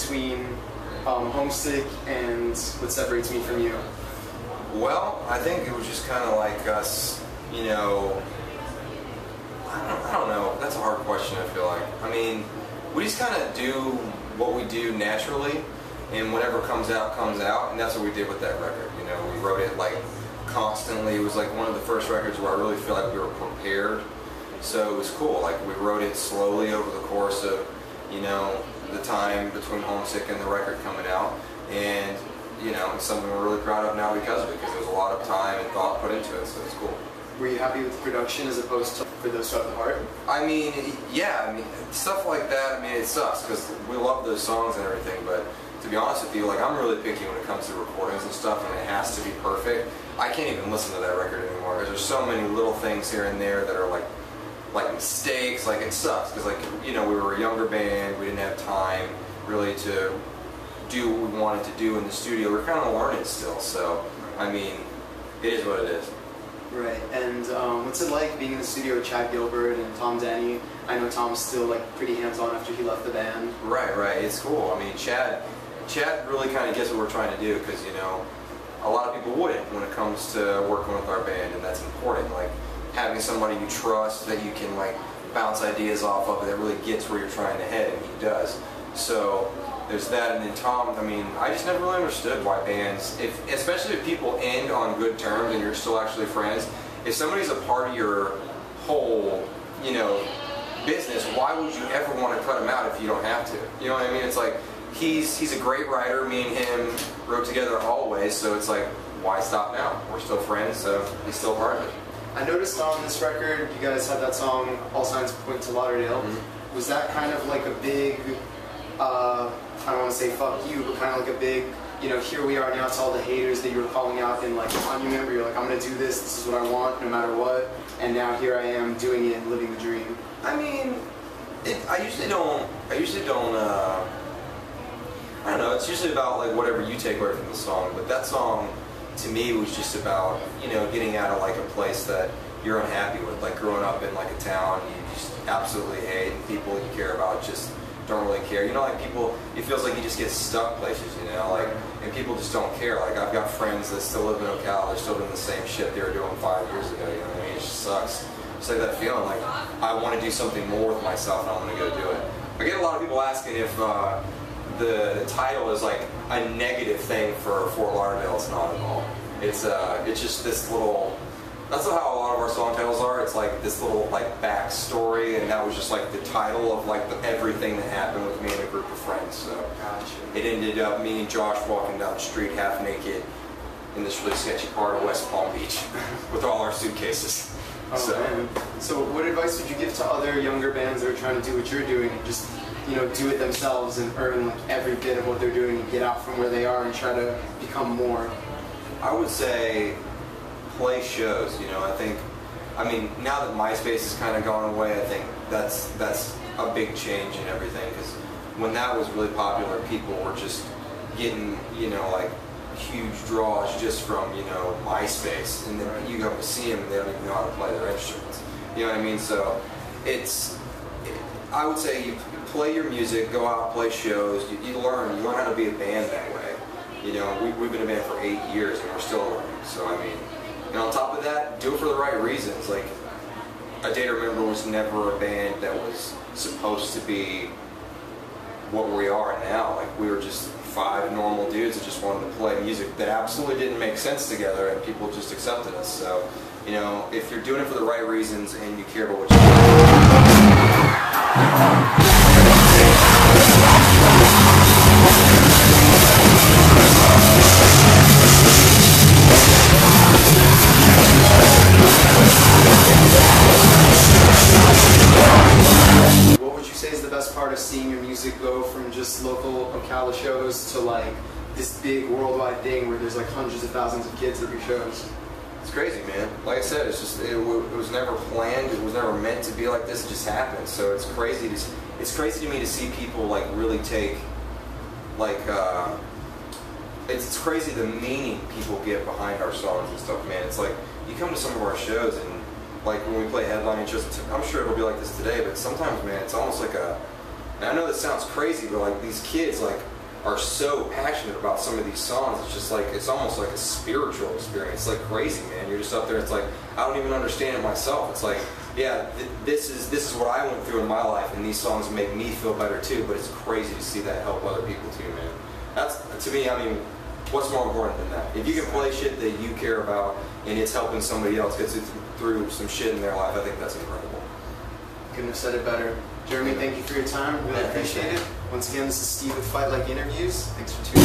between Homesick and What Separates Me From You? Well, I think it was just kind of like us, you know, I don't know. That's a hard question, I feel like. I mean, we just kind of do what we do naturally, and whatever comes out, and that's what we did with that record. You know, we wrote it like constantly. It was like one of the first records where I really feel like we were prepared. So it was cool. Like, we wrote it slowly over the course of, you know, the time between Homesick and the record coming out, and you know, it's something we're really proud of now because of it, because there was a lot of time and thought put into it, so it's cool. Were you happy with the production as opposed to For Those Who Have the Heart? I mean, yeah, I mean, stuff like that, I mean, it sucks, because we love those songs and everything, but to be honest with you, like, I'm really picky when it comes to recordings and stuff, and it has to be perfect. I can't even listen to that record anymore, because there's so many little things here and there that are like mistakes. Like, it sucks, because, like, you know, we were a younger band, we didn't have time really to do what we wanted to do in the studio. We're kind of learning still, so I mean, it is what it is. Right. And what's it like being in the studio with Chad Gilbert and Tom Denny? I know Tom's still like pretty hands-on after he left the band. Right, right. It's cool. I mean, Chad really kind of gets what we're trying to do, because, you know, a lot of people wouldn't when it comes to working with our band, and that's important. Like, having somebody you trust that you can like bounce ideas off of that really gets where you're trying to head, and he does. So there's that. And then Tom, I mean, I just never really understood why bands, especially if people end on good terms and you're still actually friends, if somebody's a part of your whole, you know, business, why would you ever want to cut them out if you don't have to? You know what I mean? It's like, he's a great writer. Me and him wrote together always, so it's like, why stop now? We're still friends, so he's still a part of it. I noticed on this record, you guys had that song, All Signs Point to Lauderdale. Mm-hmm. Was that kind of like a big, I don't want to say fuck you, but kind of like a big, you know, here we are now to all the haters that you were calling out in like Monument, where you're like, I'm going to do this, this is what I want, no matter what, and now here I am doing it and living the dream? I mean, I usually don't, I don't know, it's usually about like whatever you take away from the song, but that song to me was just about, you know, getting out of like a place that you're unhappy with, like growing up in like a town you just absolutely hate, and people you care about just don't really care. You know, like people, it feels like you just get stuck places, you know, like, and people just don't care. Like, I've got friends that still live in Ocala, they're still doing the same shit they were doing 5 years ago, you know what I mean? It just sucks. It's like that feeling like, I want to do something more with myself and I'm going to go do it. I get a lot of people asking if the title is like a negative thing for Fort Lauderdale. It's not at all. It's just this little, that's how a lot of our song titles are. It's like this little like backstory, and that was just like the title of like everything that happened with me and a group of friends. So gotcha. It ended up me and Josh walking down the street half naked in this really sketchy part of West Palm Beach with all our suitcases. Oh, man. So what advice would you give to other younger bands that are trying to do what you're doing, and just, you know, do it themselves and earn like every bit of what they're doing and get out from where they are and try to become more? I would say play shows. You know, I mean, now that MySpace has kind of gone away, I think that's a big change in everything, because when that was really popular, people were just getting, you know, like huge draws just from, you know, MySpace, and then you go to see them and they don't even know how to play their instruments. You know what I mean? So I would say you play your music, go out, play shows, you learn how to be a band that way. You know, we've been a band for 8 years and we're still learning. So I mean, and on top of that, do it for the right reasons. Like, A Day to Remember was never a band that was supposed to be what we are now. Like, we were just 5 normal dudes that just wanted to play music that absolutely didn't make sense together, and people just accepted us. So, you know, if you're doing it for the right reasons and you care about what you're doing. What would you say is the best part of seeing your music go from just local Ocala shows to like this big worldwide thing where there's like hundreds of thousands of kids at your shows? It's crazy, man. Like I said, it's just it was never planned. It was never meant to be like this. It just happened. So it's crazy to me to see people like really take like it's crazy the meaning people get behind our songs and stuff, man. It's like you come to some of our shows and like when we play headlining shows, I'm sure it'll be like this today, but sometimes, man, it's almost like and I know this sounds crazy, but like these kids, like are so passionate about some of these songs. It's just like, it's almost like a spiritual experience. It's like crazy, man. You're just up there, it's like, I don't even understand it myself. It's like, yeah, this is what I went through in my life, and these songs make me feel better too, but it's crazy to see that help other people too, man. That's, to me, I mean, what's more important than that? If you can play shit that you care about, and it's helping somebody else get through some shit in their life, I think that's incredible. Couldn't have said it better. Jeremy, thank you for your time. Really appreciate it. Once again, this is Steve with Fight Like Interviews. Thanks for tuning in.